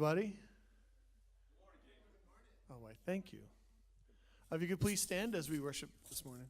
everybody. Oh, why, thank you. If you could please stand as we worship this morning.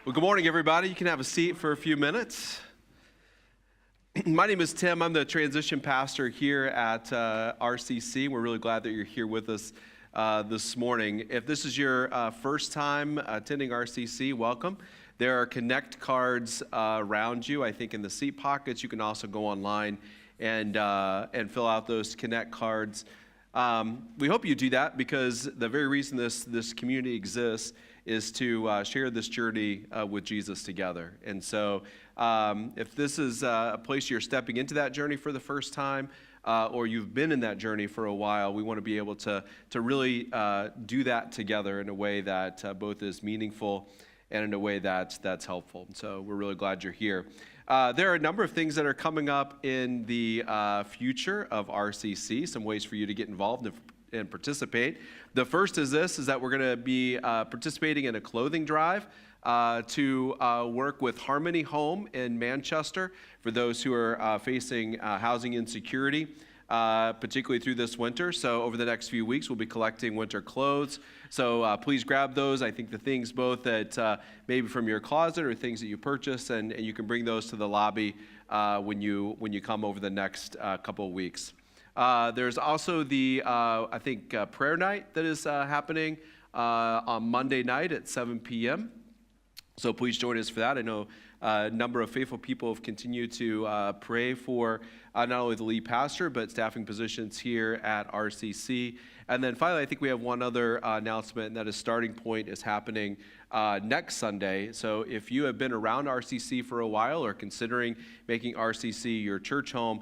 Well, good morning, everybody. You can have a seat for a few minutes. My name is Tim. I'm the transition pastor here at RCC. We're really glad that you're here with us this morning. If this is your first time attending RCC, welcome. There are Connect cards around you, I think in the seat pockets. You can also go online and fill out those Connect cards. We hope you do that because the very reason this community exists is to share this journey with Jesus together. And so if this is a place you're stepping into that journey for the first time, or you've been in that journey for a while, we want to be able to really do that together in a way that both is meaningful and in a way that's helpful. And so we're really glad you're here. There are a number of things that are coming up in the future of RCC, some ways for you to get involved and participate. The first is that we're going to be participating in a clothing drive to work with Harmony Home in Manchester for those who are facing housing insecurity, particularly through this winter. So over the next few weeks, we'll be collecting winter clothes. So please grab those. I think the things both that maybe from your closet or things that you purchase, and you can bring those to the lobby when you come over the next couple of weeks. There's also the, I think, prayer night that is happening on Monday night at 7 p.m. So please join us for that. I know a number of faithful people have continued to pray for not only the lead pastor, but staffing positions here at RCC. And then finally, I think we have one other announcement, and that is Starting Point is happening next Sunday. So if you have been around RCC for a while or considering making RCC your church home,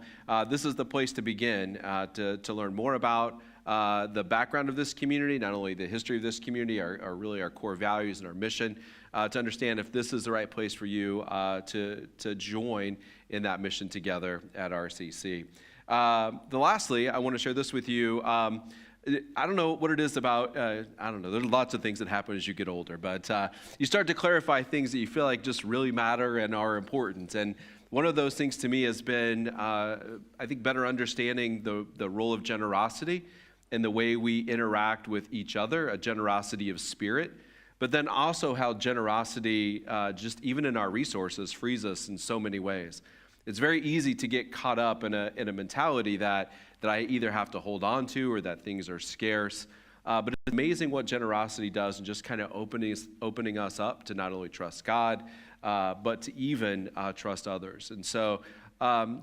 this is the place to begin to learn more about the background of this community, not only the history of this community, really our core values and our mission, to understand if this is the right place for you to join in that mission together at RCC. Lastly, I want to share this with you. I don't know what it is about, I don't know, there's lots of things that happen as you get older, but you start to clarify things that you feel like just really matter and are important. And one of those things to me has been, I think, better understanding the role of generosity and the way we interact with each other, a generosity of spirit, but then also how generosity, just even in our resources, frees us in so many ways. It's very easy to get caught up in a mentality that I either have to hold on to or that things are scarce. But it's amazing what generosity does and just kind of opening us up to not only trust God, but to even trust others. And so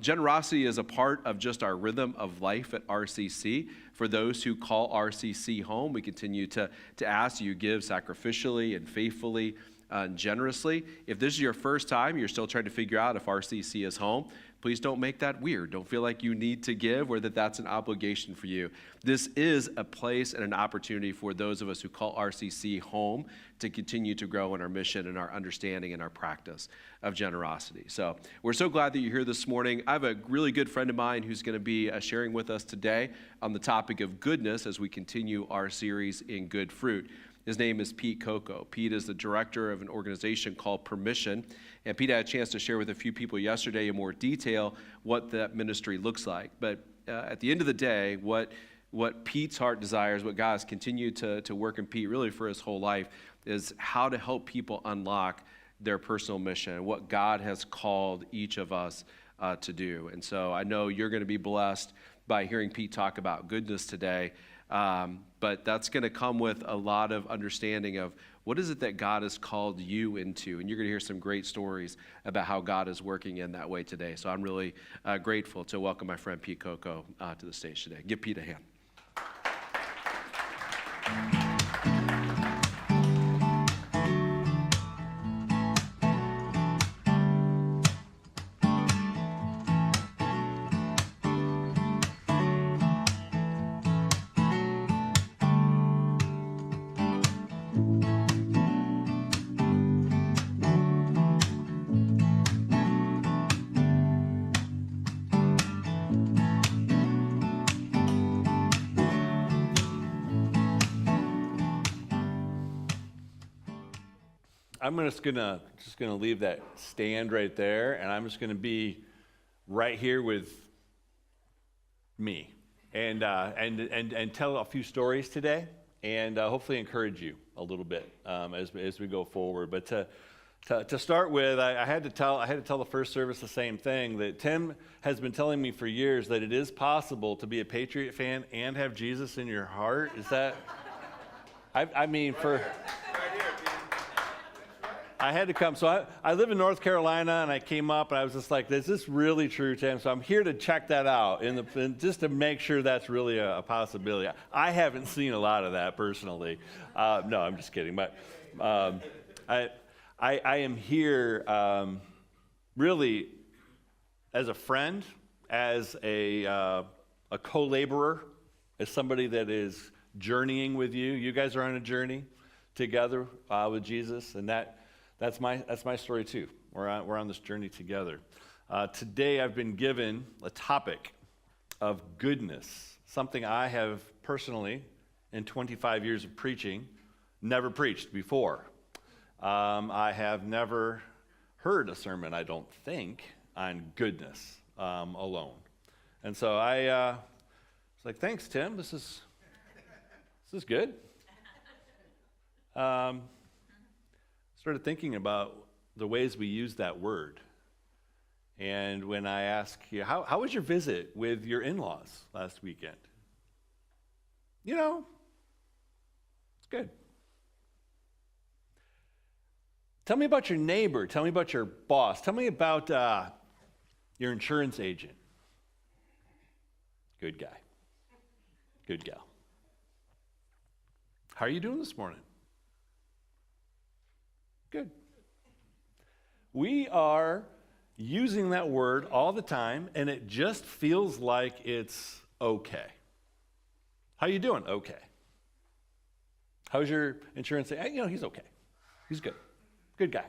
generosity is a part of just our rhythm of life at RCC. For those who call RCC home, we continue to ask you give sacrificially and faithfully and generously. If this is your first time, you're still trying to figure out if RCC is home, please don't make that weird. Don't feel like you need to give or that that's an obligation for you. This is a place and an opportunity for those of us who call RCC home to continue to grow in our mission and our understanding and our practice of generosity. So we're so glad that you're here this morning. I have a really good friend of mine who's going to be sharing with us today on the topic of goodness as we continue our series in Good Fruit. His name is Pete Coco. Pete is the director of an organization called Permission. And Pete had a chance to share with a few people yesterday in more detail what that ministry looks like. But at the end of the day, what Pete's heart desires, what God has continued to work in Pete really for his whole life, is how to help people unlock their personal mission and what God has called each of us to do. And so I know you're going to be blessed by hearing Pete talk about goodness today. But that's going to come with a lot of understanding of what is it that God has called you into. And you're going to hear some great stories about how God is working in that way today. So I'm really grateful to welcome my friend Pete Coco to the stage today. Give Pete a hand. I'm just gonna leave that stand right there, and I'm just gonna be right here with me, and tell a few stories today, and hopefully encourage you a little bit as we go forward. But to start with, I had to tell the first service the same thing, that Tim has been telling me for years that it is possible to be a Patriot fan and have Jesus in your heart. Is that? I mean, for. I had to come. So I live in North Carolina, and I came up, and I was just like, is this really true, Tim? So I'm here to check that out, and just to make sure that's really a possibility. I haven't seen a lot of that personally. No, I'm just kidding. But I am here really as a friend, as a co-laborer, as somebody that is journeying with you. You guys are on a journey together with Jesus, and that's my story too. We're on this journey together. Today I've been given a topic of goodness, something I have personally, in 25 years of preaching, never preached before. I have never heard a sermon, I don't think, on goodness alone. And so I was like, thanks, Tim. This is good. Started thinking about the ways we use that word. And when I ask you, how was your visit with your in-laws last weekend? You know, it's good. Tell me about your neighbor. Tell me about your boss. Tell me about your insurance agent. Good guy. Good gal. How are you doing this morning? Good. We are using that word all the time, and it just feels like it's okay. How you doing? Okay. How's your insurance? He's okay. He's good. Good guy.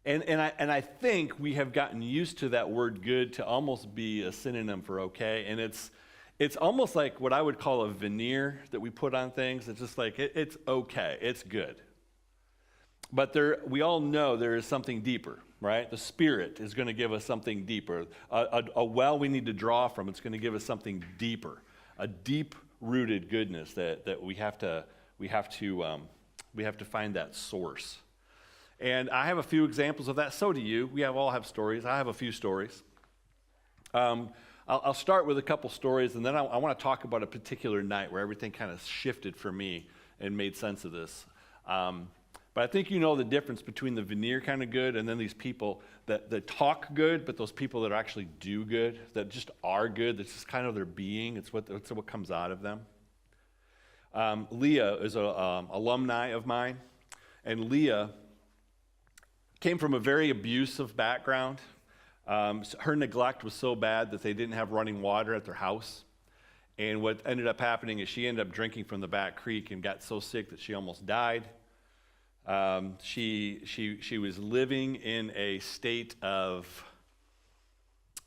And I think we have gotten used to that word good to almost be a synonym for okay, and it's almost like what I would call a veneer that we put on things. It's just like it's okay, it's good. But we all know there is something deeper, right? The Spirit is going to give us something deeper. A well we need to draw from. It's going to give us something deeper, a deep-rooted goodness that we have to find that source. And I have a few examples of that. So do you. We all have stories. I have a few stories. I'll start with a couple stories, and then I want to talk about a particular night where everything kind of shifted for me and made sense of this. But I think you know the difference between the veneer kind of good and then these people that talk good, but those people that actually do good, that just are good, that's just kind of their being. It's what comes out of them. Leah is an alumni of mine, and Leah came from a very abusive background. Her neglect was so bad that they didn't have running water at their house. And what ended up happening is she ended up drinking from the back creek and got so sick that she almost died. She was living in a state of,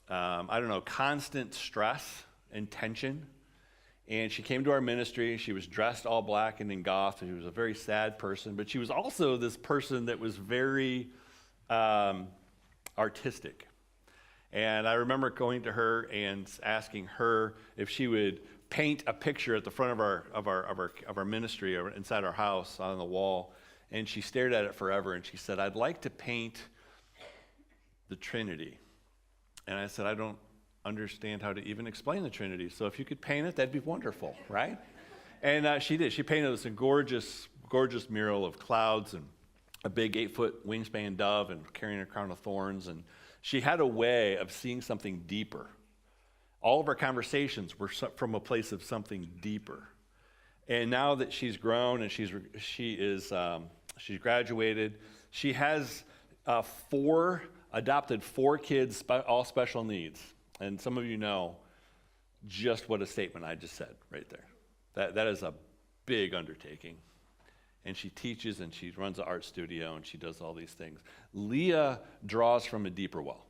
constant stress and tension. And she came to our ministry. She was dressed all black and in goth. She was a very sad person, but she was also this person that was very artistic. And I remember going to her and asking her if she would paint a picture at the front of our ministry or inside our house on the wall. And she stared at it forever, and she said, "I'd like to paint the Trinity." And I said, "I don't understand how to even explain the Trinity, so if you could paint it, that'd be wonderful," right? And she did. She painted this gorgeous, gorgeous mural of clouds and a big 8-foot wingspan dove and carrying a crown of thorns. And she had a way of seeing something deeper. All of our conversations were from a place of something deeper. And now that she's grown and she's graduated, she has adopted 4 kids, all special needs. And some of you know just what a statement I just said right there. That is a big undertaking. And she teaches and she runs an art studio and she does all these things. Leah draws from a deeper well.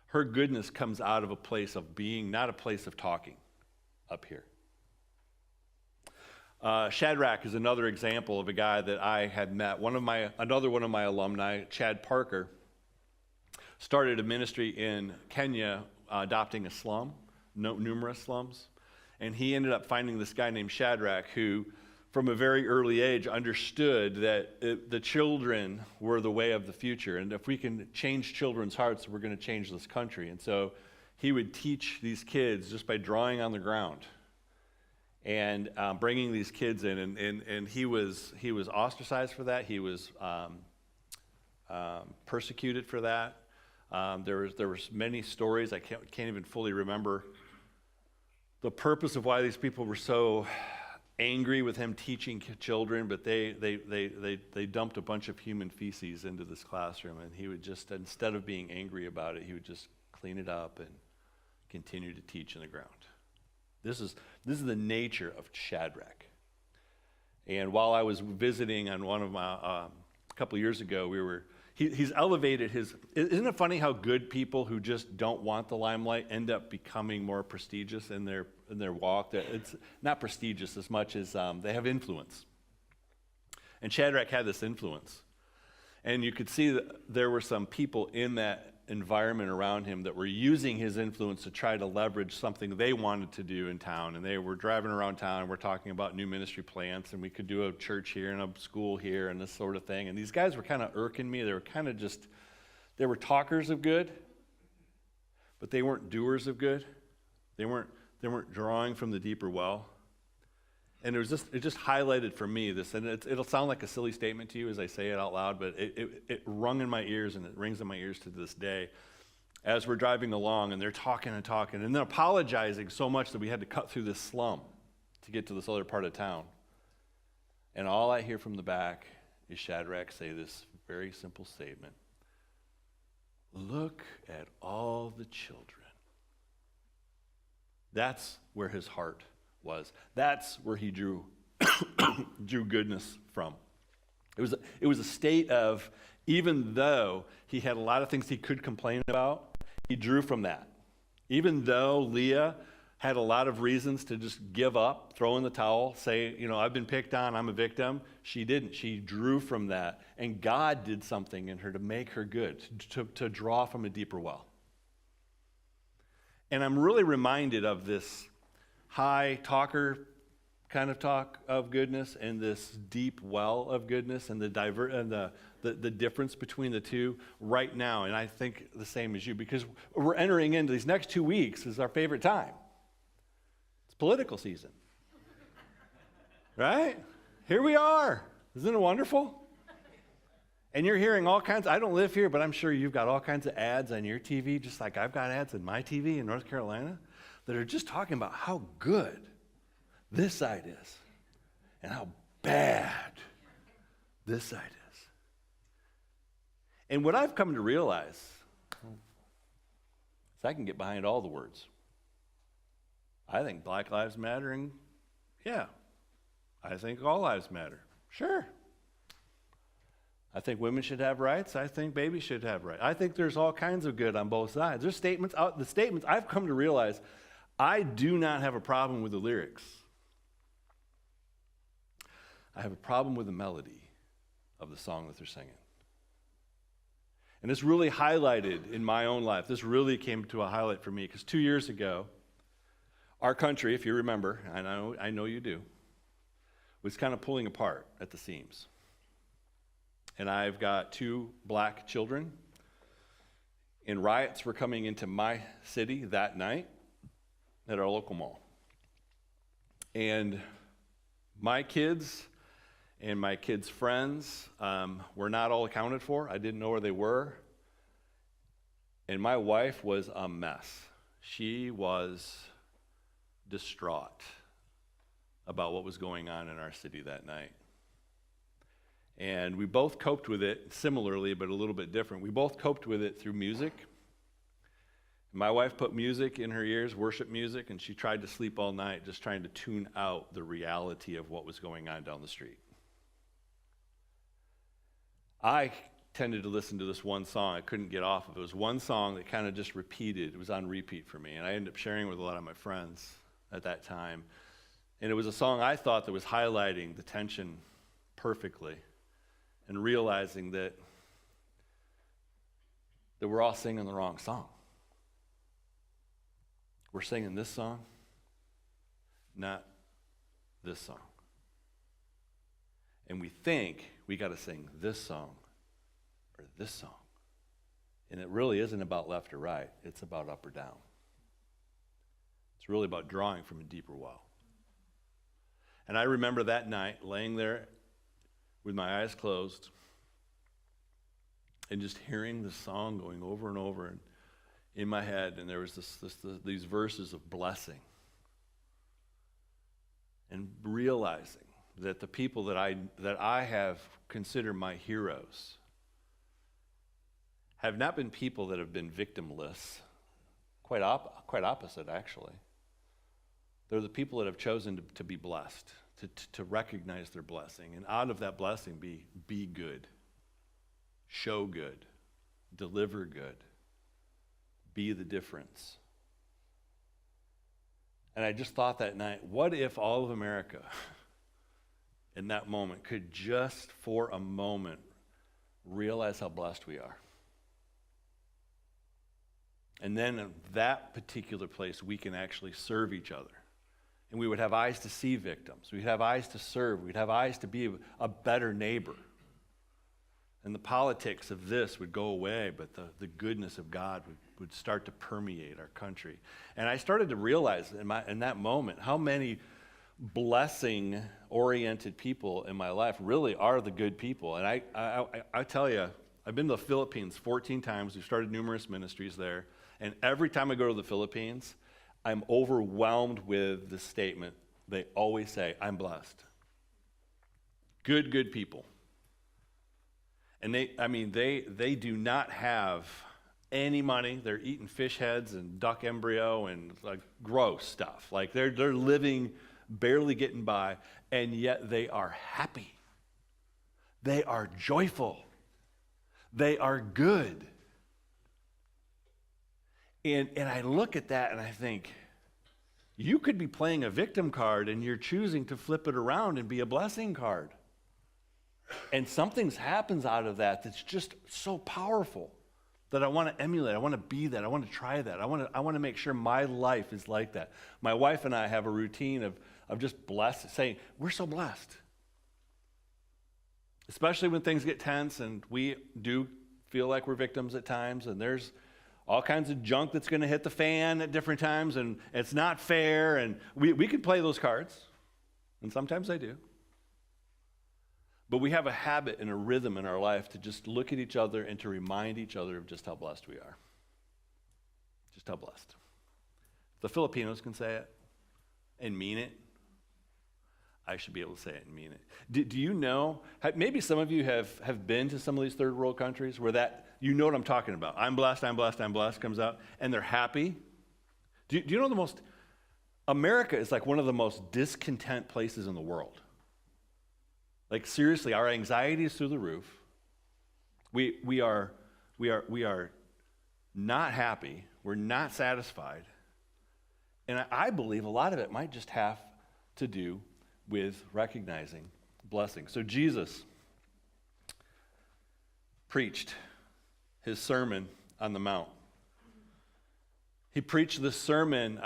Her goodness comes out of a place of being, not a place of talking up here. Shadrach is another example of a guy that I had met. Another one of my alumni, Chad Parker, started a ministry in Kenya adopting a slum, numerous slums. And he ended up finding this guy named Shadrach who, from a very early age, understood that the children were the way of the future. And if we can change children's hearts, we're going to change this country. And so he would teach these kids just by drawing on the ground and bringing these kids in. And he was ostracized for that. He was persecuted for that. There was many stories. I can't even fully remember the purpose of why these people were so angry with him teaching children, but they dumped a bunch of human feces into this classroom, and he would just, instead of being angry about it, he would just clean it up and continue to teach in the ground. This is the nature of Shadrach. And while I was visiting on one of my, a couple of years ago, he's elevated his, isn't it funny how good people who just don't want the limelight end up becoming more prestigious in their walk? It's not prestigious as much as they have influence. And Shadrach had this influence. And you could see that there were some people in that environment around him that were using his influence to try to leverage something they wanted to do in town. And they were driving around town, and we're talking about new ministry plants, and we could do a church here and a school here and this sort of thing. And these guys were kind of irking me. They were kind of just, they were talkers of good, but they weren't doers of good. They weren't drawing from the deeper well. And it just highlighted for me this, and it'll sound like a silly statement to you as I say it out loud, but it rung in my ears, and it rings in my ears to this day as we're driving along, and they're talking and talking, and then apologizing so much that we had to cut through this slum to get to this other part of town. And all I hear from the back is Shadrach say this very simple statement: "Look at all the children." That's where his heart was. That's where he drew goodness from. It was a state of, even though he had a lot of things he could complain about, he drew from that. Even though Leah had a lot of reasons to just give up, throw in the towel, say, I've been picked on, I'm a victim, she didn't. She drew from that. And God did something in her to make her good, to draw from a deeper well. And I'm really reminded of this high talker kind of talk of goodness and this deep well of goodness, and the difference between the two right now. And I think the same as you, because we're entering into these next 2 weeks is our favorite time. It's political season. Right? Here we are. Isn't it wonderful? And you're hearing all kinds, I don't live here, but I'm sure you've got all kinds of ads on your TV, just like I've got ads on my TV in North Carolina, that are just talking about how good this side is and how bad this side is. And what I've come to realize is I can get behind all the words. I think Black Lives Matter, and yeah, I think all lives matter. Sure. I think women should have rights. I think babies should have rights. I think there's all kinds of good on both sides. There's statements, the statements I've come to realize, I do not have a problem with the lyrics. I have a problem with the melody of the song that they're singing. And this really highlighted in my own life. This really came to a highlight for me, because 2 years ago, our country, if you remember, I know you do, was kind of pulling apart at the seams. And I've got 2 black children, and riots were coming into my city that night at our local mall. And my kids and my kids' friends were not all accounted for. I didn't know where they were. And my wife was a mess. She was distraught about what was going on in our city that night. And we both coped with it similarly, but a little bit different. We both coped with it through music. My wife put music in her ears, worship music, and she tried to sleep all night just trying to tune out the reality of what was going on down the street. I tended to listen to this one song I couldn't get off of. It was one song that kind of just repeated. It was on repeat for me, and I ended up sharing it with a lot of my friends at that time. And it was a song I thought that was highlighting the tension perfectly, and realizing that we're all singing the wrong song. We're singing this song, not this song. And we think we got to sing this song or this song. And it really isn't about left or right. It's about up or down. It's really about drawing from a deeper well. And I remember that night laying there with my eyes closed and just hearing the song going over and over in my head, and there was these verses of blessing. and realizing that the people that I have considered my heroes have not been people that have been victimless. Quite opposite, actually. They're the people that have chosen to be blessed, to recognize their blessing, and out of that blessing be good, show good, deliver good, be the difference. And I just thought that night, what if all of America in that moment could just for a moment realize how blessed we are? And then in that particular place, we can actually serve each other. And we would have eyes to see victims. We'd have eyes to serve. We'd have eyes to be a better neighbor. And the politics of this would go away, but the goodness of God would start to permeate our country. And I started to realize in that moment how many blessing-oriented people in my life really are the good people. And I tell you, I've been to the Philippines 14 times. We've started numerous ministries there. And every time I go to the Philippines, I'm overwhelmed with the statement. They always say, I'm blessed. Good people. And they do not have any money. They're eating fish heads and duck embryo and like gross stuff. Like they're living, barely getting by, and yet they are happy. They are joyful. They are good. And I look at that and I think, you could be playing a victim card and you're choosing to flip it around and be a blessing card. And something happens out of that that's just so powerful that I want to emulate. I want to be that. I want to try that. I want to make sure my life is like that. My wife and I have a routine of just blessed, saying, we're so blessed. Especially when things get tense and we do feel like we're victims at times, and there's all kinds of junk that's going to hit the fan at different times, and it's not fair, and we can play those cards, and sometimes I do. But we have a habit and a rhythm in our life to just look at each other and to remind each other of just how blessed we are. Just how blessed. The Filipinos can say it and mean it. I should be able to say it and mean it. Do you know, maybe some of you have been to some of these third world countries where that, you know what I'm talking about. I'm blessed, I'm blessed, I'm blessed comes out, and they're happy. Do you know America is like one of the most discontent places in the world. Like seriously, our anxiety is through the roof. We are not happy. We're not satisfied. And I believe a lot of it might just have to do with recognizing blessing. So Jesus preached his Sermon on the Mount. He preached this sermon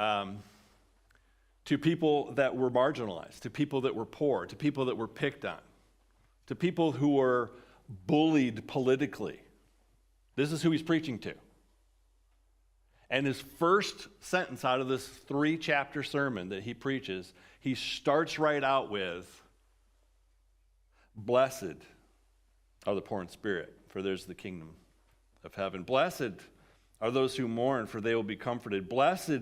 to people that were marginalized, to people that were poor, to people that were picked on, to people who were bullied politically. This is who he's preaching to. And his first sentence out of this 3-chapter sermon that he preaches, he starts right out with, "Blessed are the poor in spirit, for theirs is the kingdom of heaven. Blessed are those who mourn, for they will be comforted. Blessed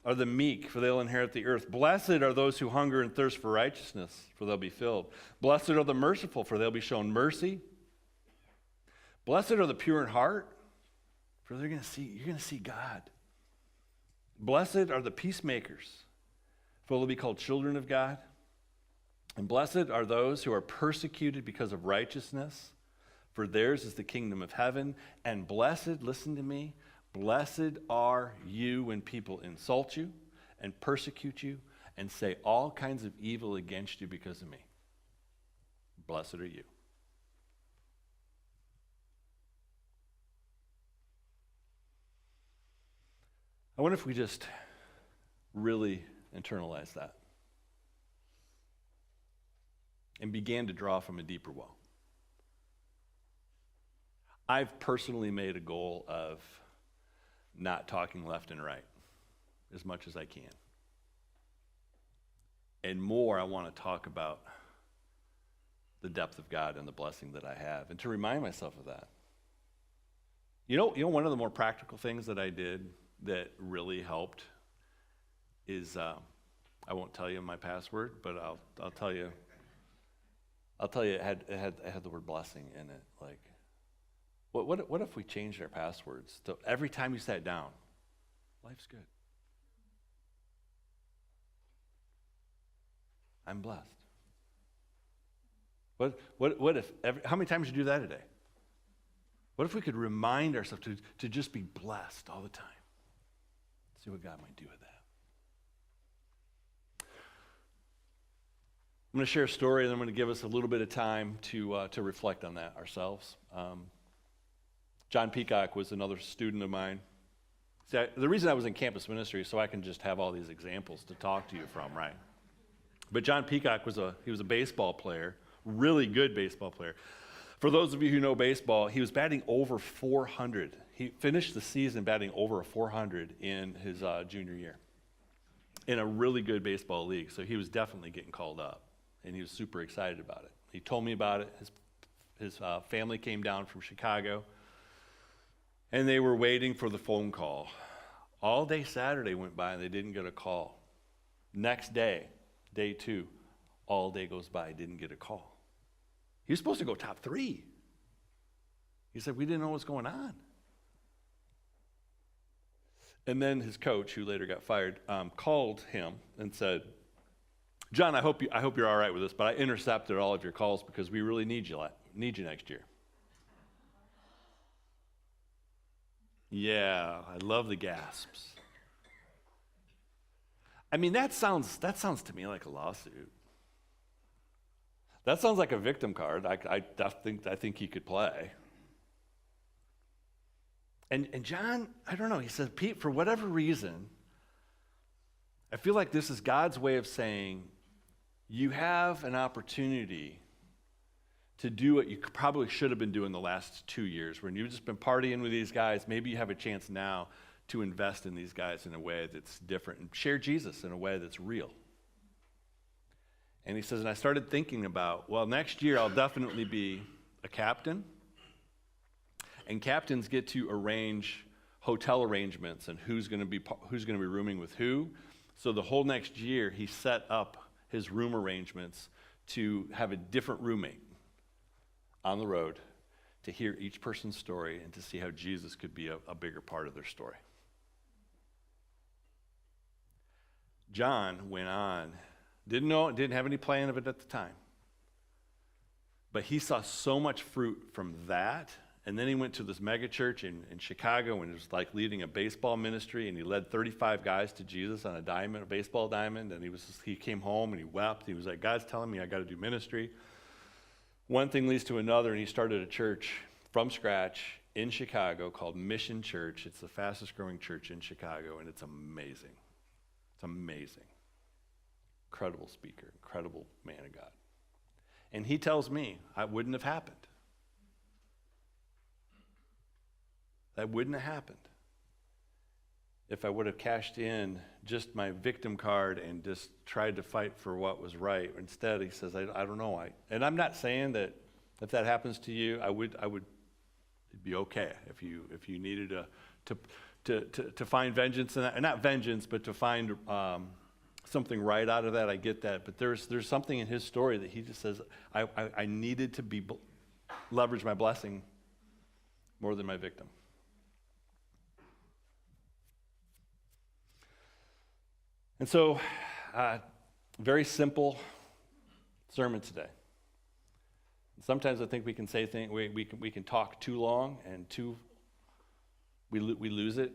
are the meek, for they'll inherit the earth. Blessed are those who hunger and thirst for righteousness, for they'll be filled. Blessed are the merciful, for they'll be shown mercy. Blessed are the pure in heart, for you're going to see God. Blessed are the peacemakers, for they'll be called children of God. And blessed are those who are persecuted because of righteousness, for theirs is the kingdom of heaven. And blessed, listen to me, blessed are you when people insult you and persecute you and say all kinds of evil against you because of me. Blessed are you." I wonder if we just really internalize that and began to draw from a deeper well. I've personally made a goal of not talking left and right as much as I can. And more, I want to talk about the depth of God and the blessing that I have, and to remind myself of that. You know, one of the more practical things that I did that really helped is I won't tell you my password, but I'll tell you. It had the word blessing in it. Like, what if we changed our passwords to every time you sat down, life's good. I'm blessed. What if how many times do you do that a day? What if we could remind ourselves to just be blessed all the time? See what God might do with that. I'm going to share a story, and I'm going to give us a little bit of time to reflect on that ourselves. John Peacock was another student of mine. See, the reason I was in campus ministry is so I can just have all these examples to talk to you from, right? But John Peacock was a baseball player, really good baseball player. For those of you who know baseball, he was batting over 400. He finished the season batting over a 400 in his junior year in a really good baseball league. So he was definitely getting called up, and he was super excited about it. He told me about it. His family came down from Chicago, and they were waiting for the phone call. All day Saturday went by, and they didn't get a call. Next day, day 2, all day goes by, didn't get a call. He was supposed to go top 3. He said, we didn't know what was going on. And then his coach, who later got fired, called him and said, John, I hope you're all right with this, but I intercepted all of your calls because we really need you next year. Yeah, I love the gasps. I mean, that sounds to me like a lawsuit. That sounds like a victim card. I think he could play. And John, I don't know, he said, Pete, for whatever reason, I feel like this is God's way of saying, you have an opportunity to do what you probably should have been doing the last 2 years. When you've just been partying with these guys, maybe you have a chance now to invest in these guys in a way that's different and share Jesus in a way that's real. And he says, and I started thinking about, well, next year I'll definitely be a captain. And captains get to arrange hotel arrangements and who's going to be rooming with who. So the whole next year he set up his room arrangements to have a different roommate on the road to hear each person's story and to see how Jesus could be a bigger part of their story. John went on, didn't have any plan of it at the time. But he saw so much fruit from that. And then he went to this mega church in Chicago and it was like leading a baseball ministry, and he led 35 guys to Jesus on a baseball diamond. And he came home and he wept. He was like, God's telling me I got to do ministry. One thing leads to another, and he started a church from scratch in Chicago called Mission Church. It's the fastest growing church in Chicago, and it's amazing. It's amazing. Incredible speaker, incredible man of God. And he tells me it wouldn't have happened. That wouldn't have happened if I would have cashed in just my victim card and just tried to fight for what was right. Instead, he says, I don't know. And I'm not saying that if that happens to you, it'd be okay if you needed to find vengeance in that, and not vengeance, but to find something right out of that. I get that, but there's something in his story that he just says, I needed to leverage my blessing more than my victim. And so, very simple sermon today. Sometimes I think we can say things, we can talk too long and we lose it.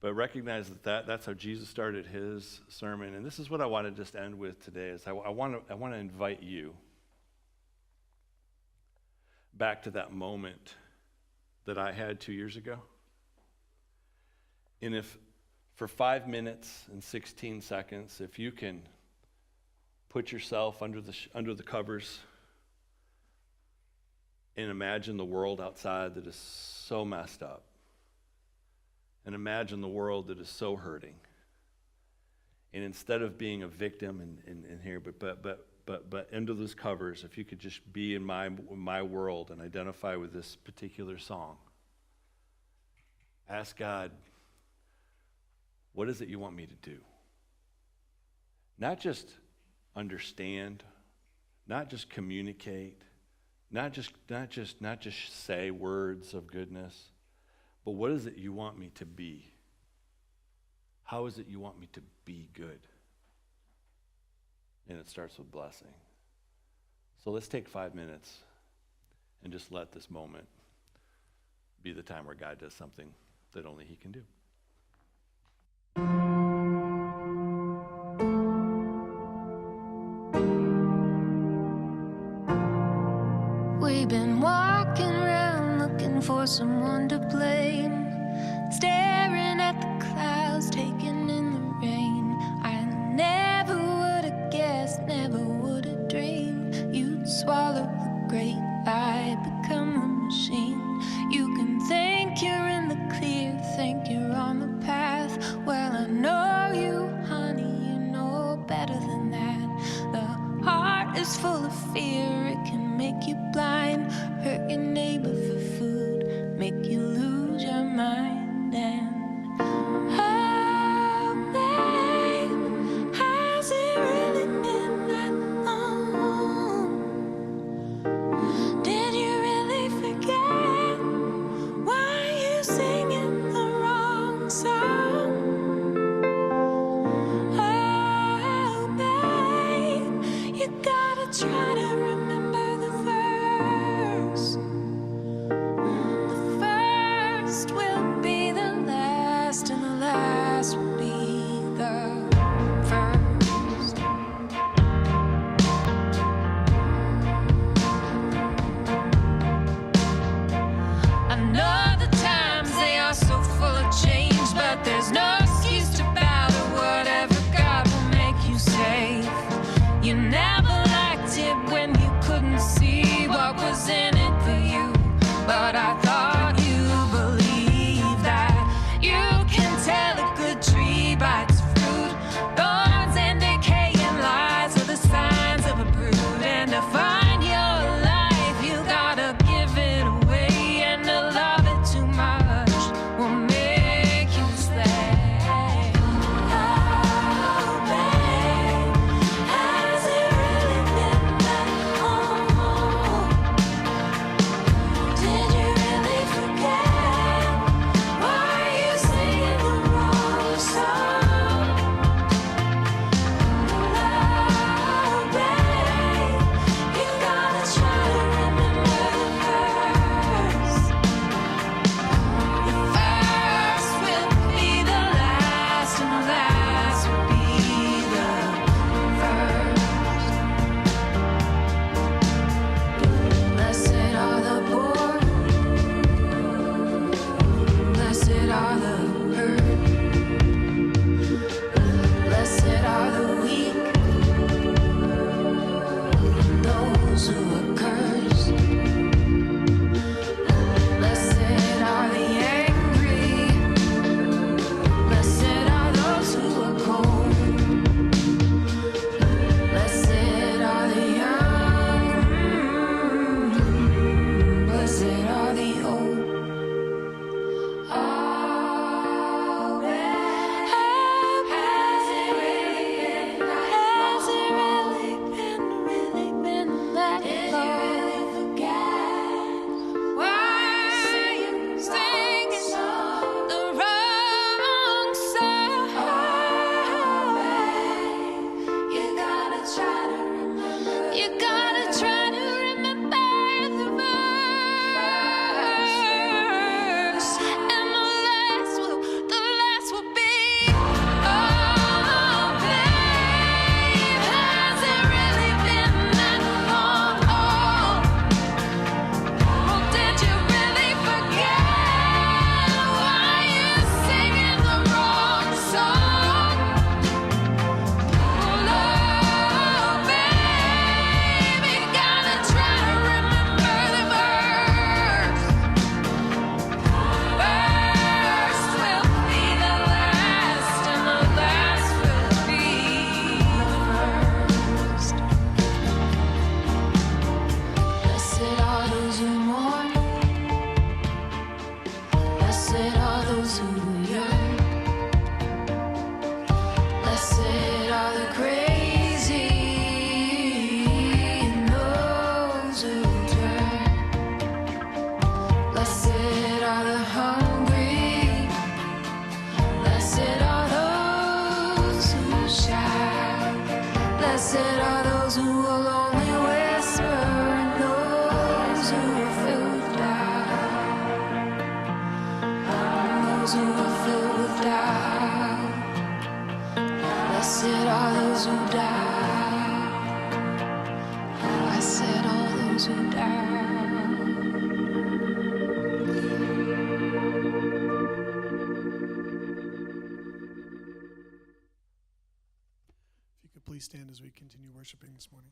But recognize that's how Jesus started his sermon. And this is what I want to just end with today. Is I want to invite you back to that moment that I had 2 years ago. And if for 5 minutes and 16 seconds, if you can put yourself under the covers and imagine the world outside that is so messed up, and imagine the world that is so hurting, and instead of being a victim in here, but under those covers, if you could just be in my world and identify with this particular song, ask God, what is it you want me to do? not just understand, not just communicate, not just say words of goodness, but what is it you want me to be? How is it you want me to be good? And it starts with blessing. So let's take 5 minutes and just let this moment be the time where God does something that only He can do. We've been walking around looking for someone to blame, staring at the clouds, taking in the rain. I never would have guessed, never would have dreamed you'd swallow the great lie, become a machine. You can think you're in the clear, think you're on the path. Well, I know you, honey, you know better than that. The heart is full of fear, it can make you blind, hurt your neighbor for food, make you lose your mind. And oh, babe, has it really been that long? Did you really forget why you singing the wrong song? Oh, babe, you gotta try to remember the verse. The first will be the last, and the last will be the first. I know the times they are so full of change, but there's no excuse to bow to whatever God will make you safe. You never liked it when you couldn't see what was in it for you, but I thought you believed that you can tell a good tree by its fruit. Thorns and decaying lies are the signs of a brood, and to find your life you gotta give it away, and to love it too much will make you slave. Oh, babe, has it really been that long? Did you really Blessed are those who will only whisper, and those who are filled with doubt, and those who are filled with doubt. Blessed are those who doubt. Blessed are those who doubt. If you could please stand as we continue worshiping this morning.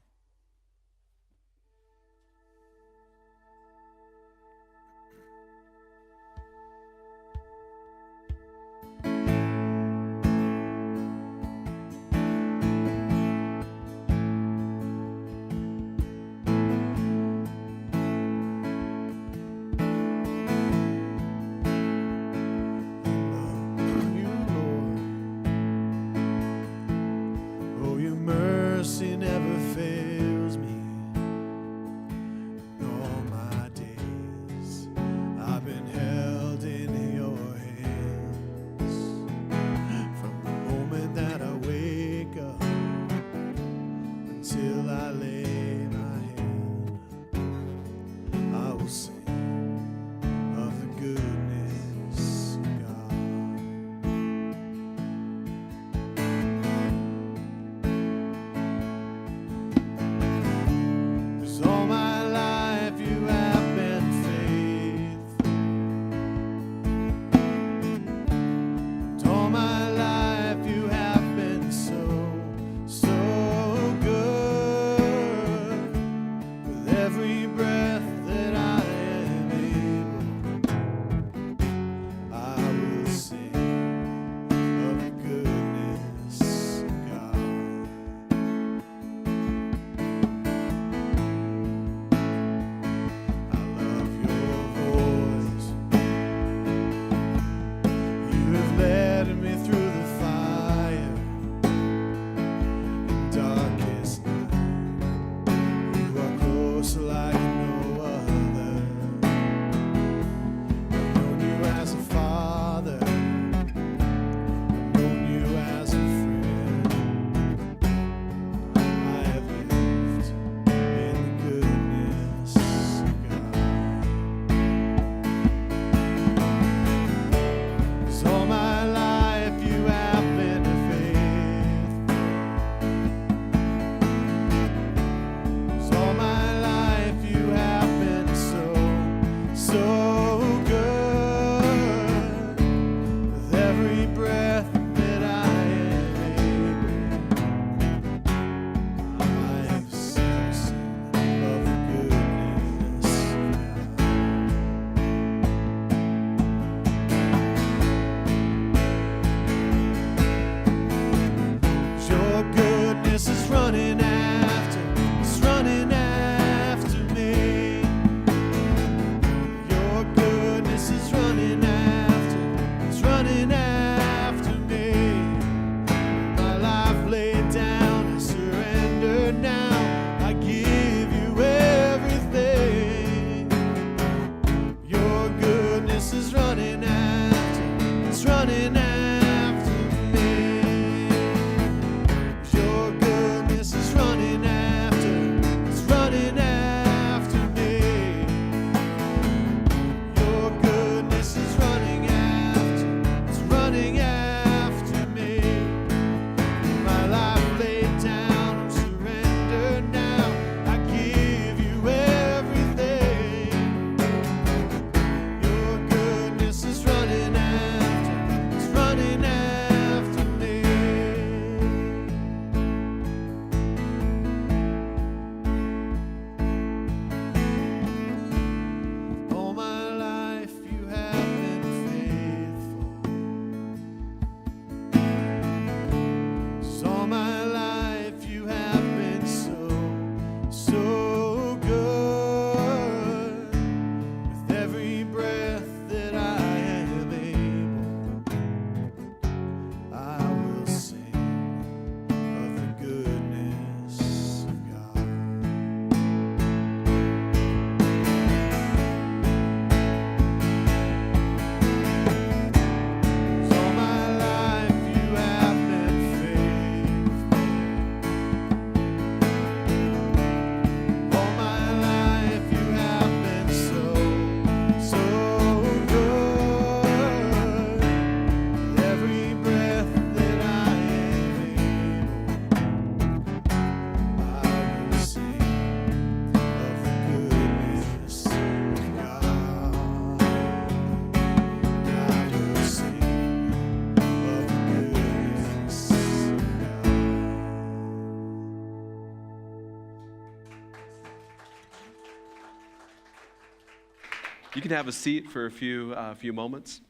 You can have a seat for a few moments.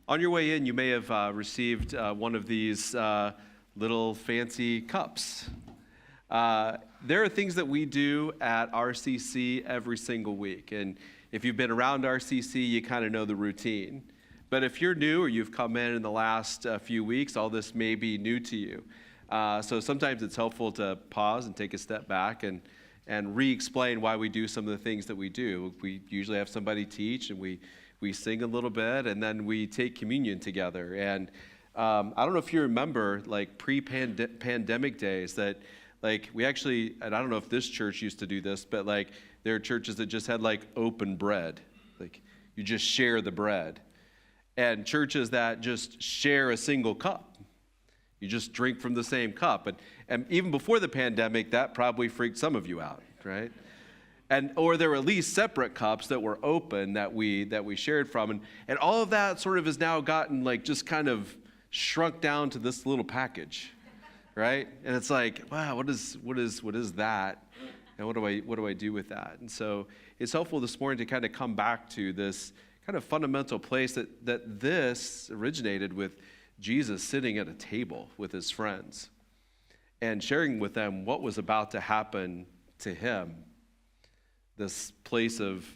On your way in, you may have received one of these little fancy cups. There are things that we do at RCC every single week, and if you've been around RCC, you kind of know the routine. But if you're new or you've come in the last few weeks, all this may be new to you. So sometimes it's helpful to pause and take a step back and re-explain why we do some of the things that we do. We usually have somebody teach, and we sing a little bit, and then we take communion together. And I don't know if you remember, like pre-pandemic days, that like we actually, and I don't know if this church used to do this, but like there are churches that just had like open bread, like you just share the bread, and churches that just share a single cup. You just drink from the same cup. And even before the pandemic, that probably freaked some of you out, right? Or there were at least separate cups that were open that we shared from. And all of that sort of has now gotten like just kind of shrunk down to this little package, right? And it's like, wow, what is that? And what do I do with that? And so it's helpful this morning to kind of come back to this kind of fundamental place that this originated with Jesus sitting at a table with his friends and sharing with them what was about to happen to him, this place of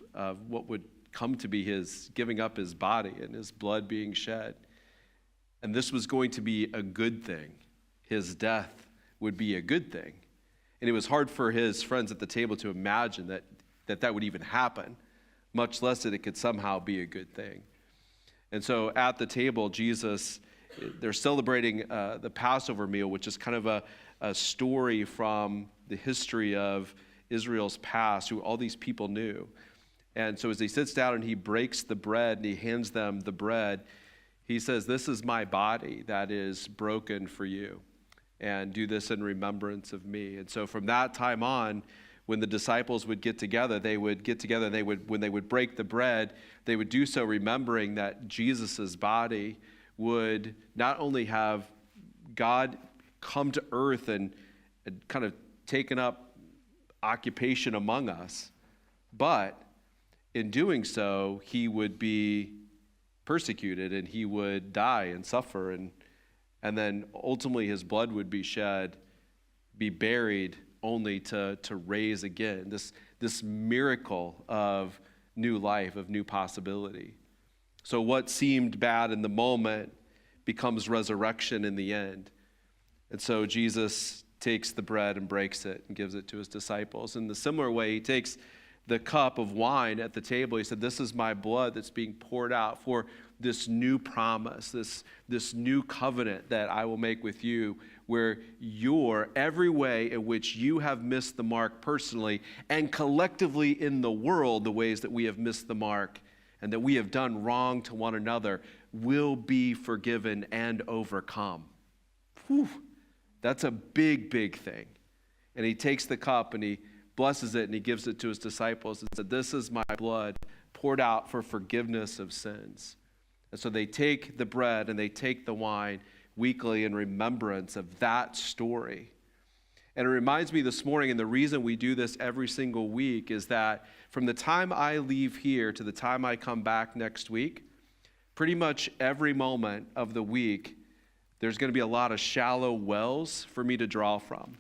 what would come to be his giving up his body and his blood being shed. And this was going to be a good thing. His death would be a good thing. And it was hard for his friends at the table to imagine that would even happen, much less that it could somehow be a good thing. And so at the table, they're celebrating the Passover meal, which is kind of a story from the history of Israel's past, who all these people knew. And so as he sits down and he breaks the bread and he hands them the bread, he says, "This is my body that is broken for you, and do this in remembrance of me." And so from that time on, when the disciples would get together, when they would break the bread, they would do so remembering that Jesus' body would not only have God come to earth and kind of taken up occupation among us, but in doing so, he would be persecuted and he would die and suffer, and then ultimately his blood would be shed, be buried, only to raise again. This miracle of new life, of new possibility. So what seemed bad in the moment becomes resurrection in the end. And so Jesus takes the bread and breaks it and gives it to his disciples. In the similar way, he takes the cup of wine at the table. He said, "This is my blood that's being poured out for this new promise, this new covenant that I will make with you, where every way in which you have missed the mark personally and collectively in the world, the ways that we have missed the mark and that we have done wrong to one another, will be forgiven and overcome." Whew. That's a big, big thing. And he takes the cup and he blesses it and he gives it to his disciples and said, "This is my blood poured out for forgiveness of sins." And so they take the bread and they take the wine weekly in remembrance of that story. And it reminds me this morning, and the reason we do this every single week is that from the time I leave here to the time I come back next week, pretty much every moment of the week, there's going to be a lot of shallow wells for me to draw from.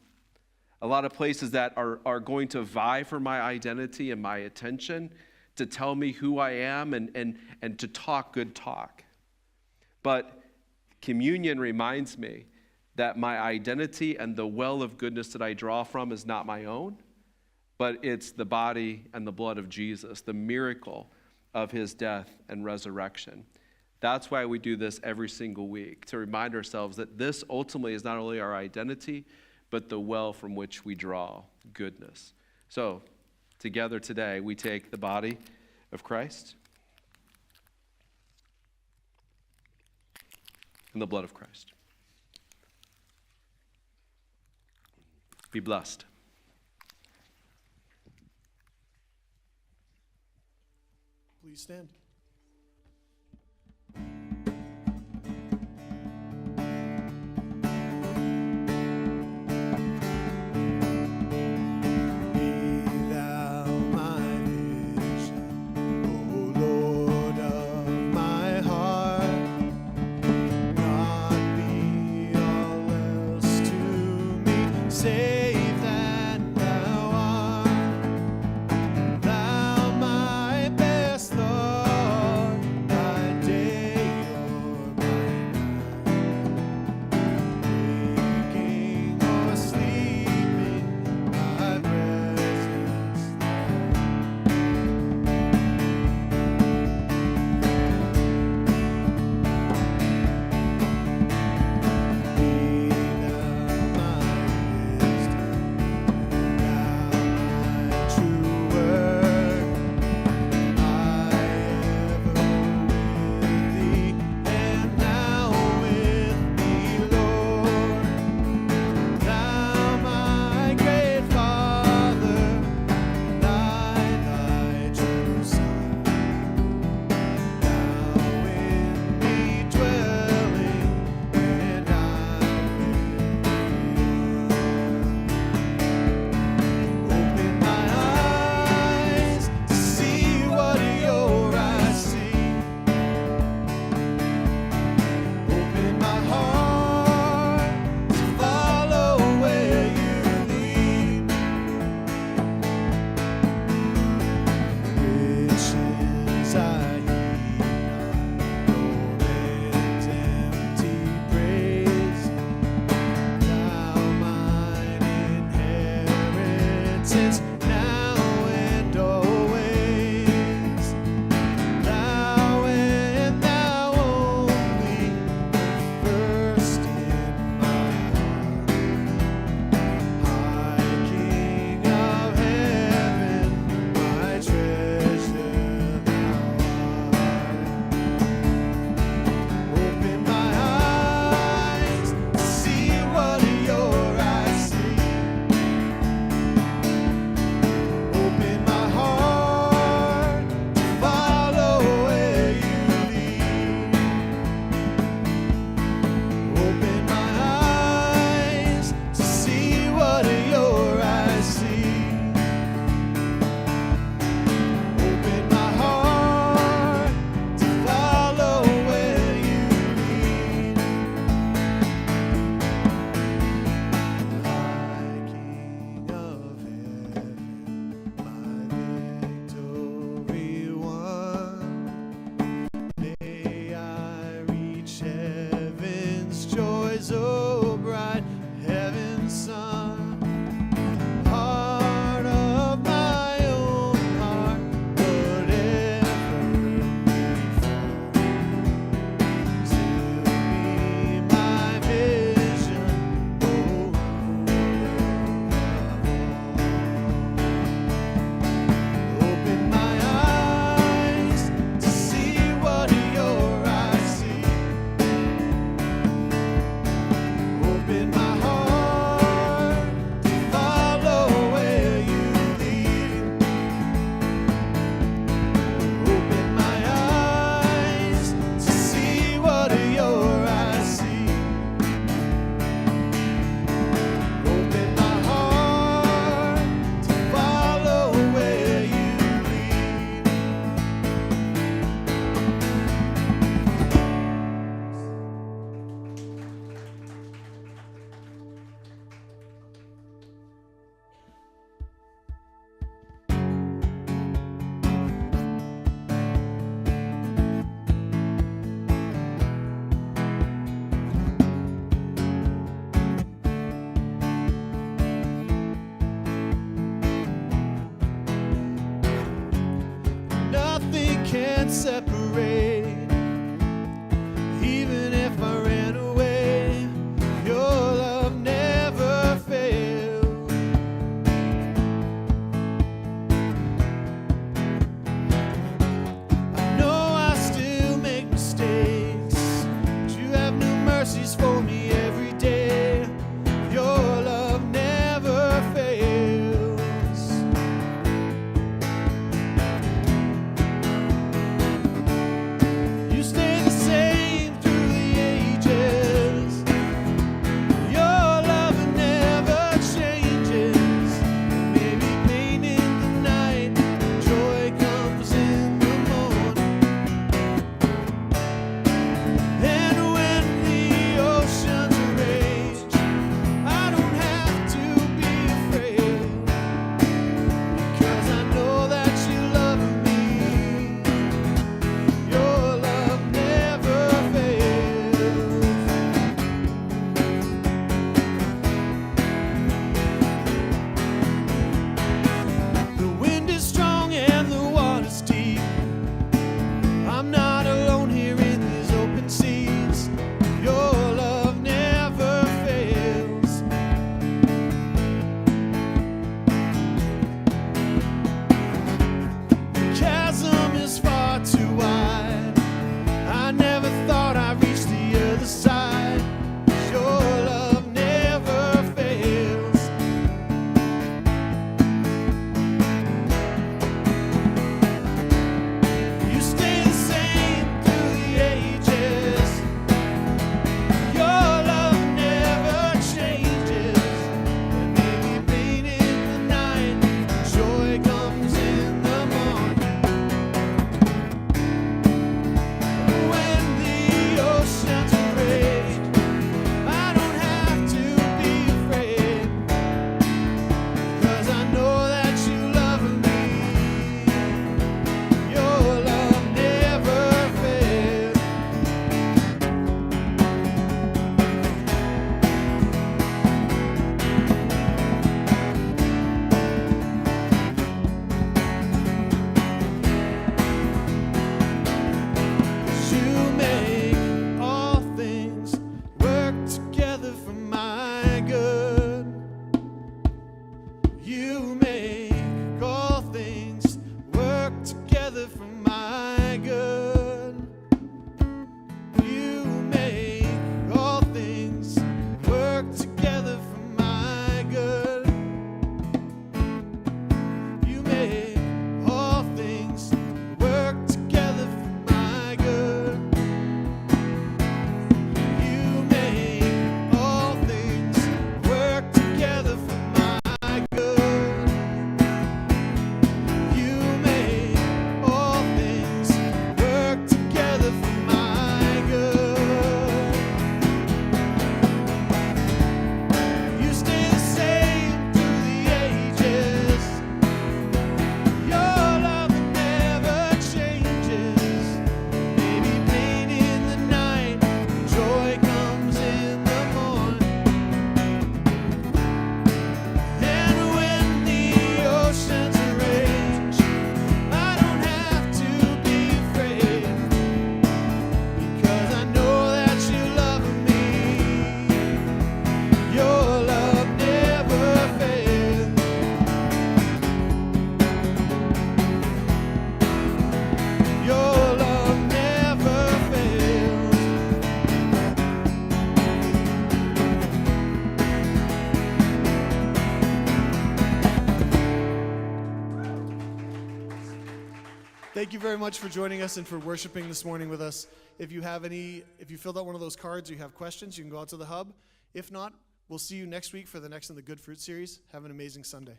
A lot of places that are going to vie for my identity and my attention, to tell me who I am and to talk good talk. But communion reminds me that my identity and the well of goodness that I draw from is not my own, but it's the body and the blood of Jesus, the miracle of his death and resurrection. That's why we do this every single week, to remind ourselves that this ultimately is not only our identity, but the well from which we draw goodness. So, together today, we take the body of Christ and the blood of Christ. Be blessed. Please stand. Be thou my vision, can't separate. Even if I ran away, your love never fails. I know I still make mistakes, but you have new mercies for me every day. Your love never fails. You stay the same through the ages. Your love never changes. Maybe pain in the night, joy comes in the morning. And when the oceans rage, I don't have to be afraid, because I know that you love me. Your love never fails. The wind is strong and the water's deep. I'm not alone here in these open seas. Your love never fails. The chasm is far too wide. I never thought I'd reach the other side. Your love never fails. You stay the same through the ages. Your love never changes. And maybe pain in the night, joy comes in the morning. When the oceans rage, I don't have to be afraid, 'cause I know that you love me. Your love never fails. You make all things work together for my good. You make all things work together for my good. You make all things work together for my good. You make all things work together for my good. You make all things work together for my good. You make all things work together for my good. You stay the same through the ages. Your love never changes. Maybe pain in the night, joy comes in the morning. And when the oceans rage, I don't have to be afraid, because I know that you love me. Your love never fails. Your love never fails. Thank you very much for joining us and for worshiping this morning with us. If you filled out one of those cards or you have questions, you can go out to the hub. If not, we'll see you next week for the Next in the Good Fruit series. Have an amazing Sunday.